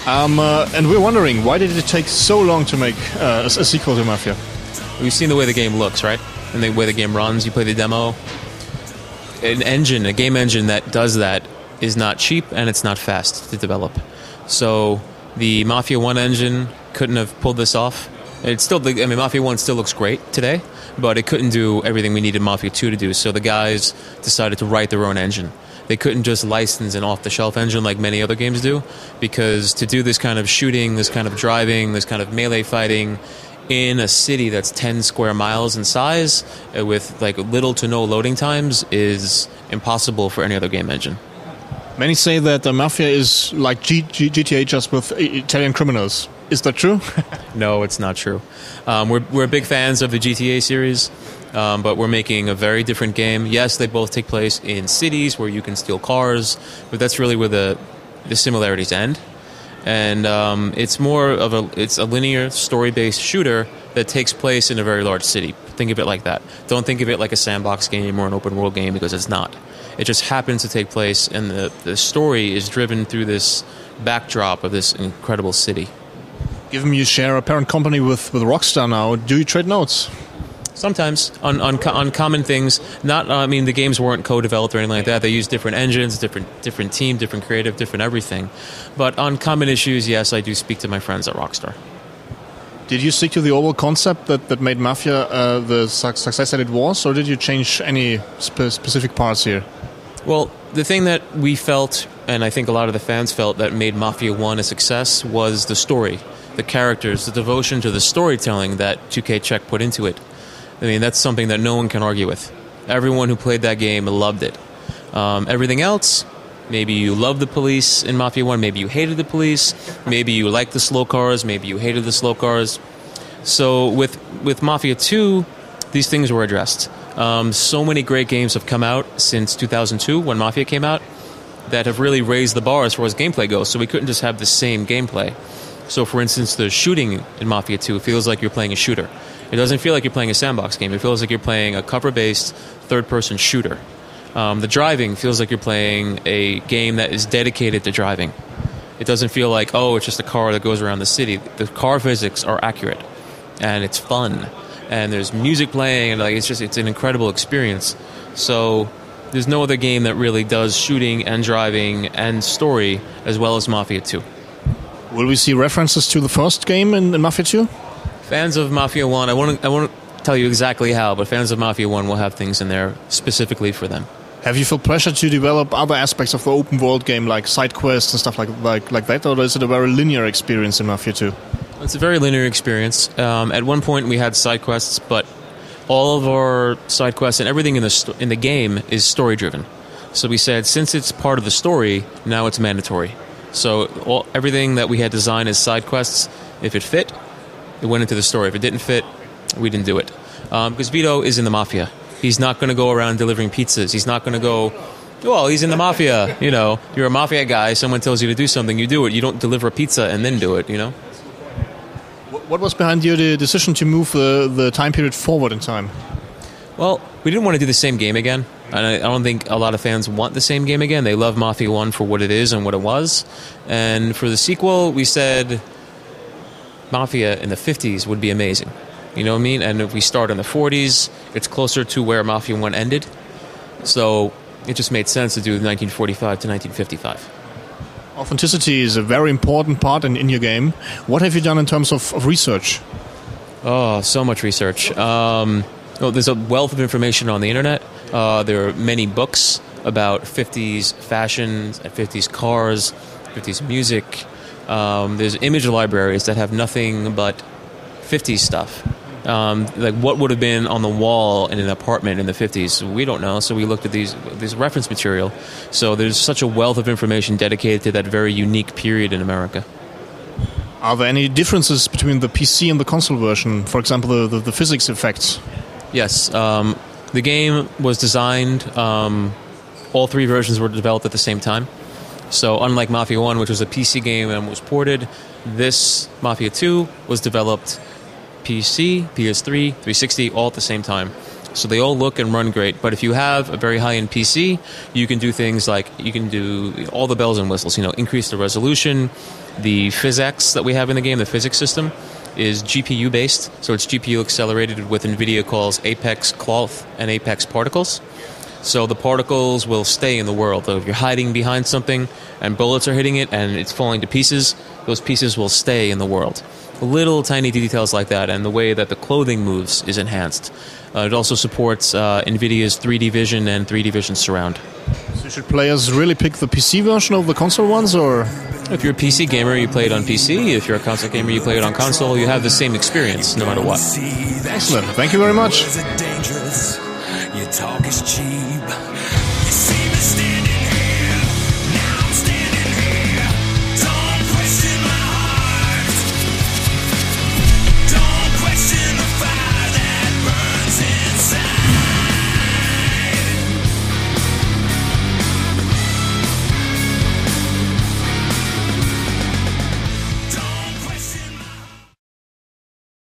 And we're wondering, why did it take so long to make a sequel to Mafia? We've seen the way the game looks, right? And the way the game runs. You play the demo. A game engine that does that is not cheap and it's not fast to develop. So the Mafia 1 engine couldn't have pulled this off. Mafia 1 still looks great today, but it couldn't do everything we needed Mafia 2 to do. So the guys decided to write their own engine. They couldn't just license an off-the-shelf engine like many other games do, because to do this kind of shooting, this kind of driving, this kind of melee fighting in a city that's 10 square miles in size with like little to no loading times is impossible for any other game engine. Many say that Mafia is like GTA just with Italian criminals. Is that true? No, it's not true. We're big fans of the GTA series, but we're making a very different game. Yes, they both take place in cities where you can steal cars, but that's really where the similarities end. And it's a linear story-based shooter that takes place in a very large city. Think of it like that. Don't think of it like a sandbox game or an open world game, because it's not. It just happens to take place, and the story is driven through this backdrop of this incredible city. Given you share a parent company with Rockstar now, do you trade notes? Sometimes on common things. The games weren't co-developed or anything like that. They used different engines, different team, different creative, different everything. But on common issues, yes, I do speak to my friends at Rockstar. Did you stick to the overall concept that made Mafia the success that it was, or did you change any specific parts here? Well, the thing that we felt, and I think a lot of the fans felt, that made Mafia 1 a success was the story, the characters, the devotion to the storytelling that 2K Czech put into it. I mean, that's something that no one can argue with. Everyone who played that game loved it. Everything else, maybe you loved the police in Mafia 1, maybe you hated the police, maybe you liked the slow cars, maybe you hated the slow cars. So with Mafia 2, these things were addressed. So many great games have come out since 2002, when Mafia came out, that have really raised the bar as far as gameplay goes, so we couldn't just have the same gameplay. So, for instance, the shooting in Mafia 2 feels like you're playing a shooter. It doesn't feel like you're playing a sandbox game. It feels like you're playing a cover-based, third-person shooter. The driving feels like you're playing a game that is dedicated to driving. It doesn't feel like, it's just a car that goes around the city. The car physics are accurate, and it's fun. And there's music playing, and it's an incredible experience. So there's no other game that really does shooting and driving and story as well as Mafia 2. Will we see references to the first game in Mafia 2? Fans of Mafia 1, I won't tell you exactly how, but fans of Mafia 1 will have things in there specifically for them. Have you felt pressure to develop other aspects of the open world game, like side quests and stuff like that, or is it a very linear experience in Mafia 2? It's a very linear experience. At one point we had side quests, but all of our side quests and everything in the game is story driven. So we said, since it's part of the story, now it's mandatory. So everything that we had designed as side quests, if it fit, it went into the story. If it didn't fit, we didn't do it. Because Vito is in the Mafia. He's not going to go around delivering pizzas. He's not going to go, he's in the Mafia. You're a Mafia guy. Someone tells you to do something, you do it. You don't deliver a pizza and then do it, What was behind your decision to move the time period forward in time? Well, we didn't want to do the same game again. And I don't think a lot of fans want the same game again. They love Mafia 1 for what it is and what it was. And for the sequel, we said Mafia in the 50s would be amazing. You know what I mean? And if we start in the 40s, it's closer to where Mafia 1 ended. So it just made sense to do 1945 to 1955. Authenticity is a very important part in your game. What have you done in terms of research? Oh, so much research. There's a wealth of information on the internet. There are many books about 50s fashion, 50s cars, 50s music. There's image libraries that have nothing but 50s stuff. Like what would have been on the wall in an apartment in the 50s, we don't know. So we looked at these reference material. So there's such a wealth of information dedicated to that very unique period in America. Are there any differences between the PC and the console version? For example, the physics effects? Yes. The game was designed, all three versions were developed at the same time. So unlike Mafia 1, which was a PC game and was ported, this Mafia 2 was developed PC, PS3, 360, all at the same time. So they all look and run great. But if you have a very high-end PC, you can do things like, you can do all the bells and whistles, increase the resolution, The physics that we have in the game, the physics system, is GPU based, so it's GPU accelerated with NVIDIA calls Apex Cloth and Apex Particles. So the particles will stay in the world. So if you're hiding behind something and bullets are hitting it and it's falling to pieces, those pieces will stay in the world. Little tiny details like that, and the way that the clothing moves is enhanced. It also supports NVIDIA's 3D Vision and 3D Vision Surround. So should players really pick the PC version of the console ones, or...? If you're a PC gamer, you play it on PC. If you're a console gamer, you play it on console. You have the same experience, no matter what. Excellent. Thank you very much. Your talk is cheap.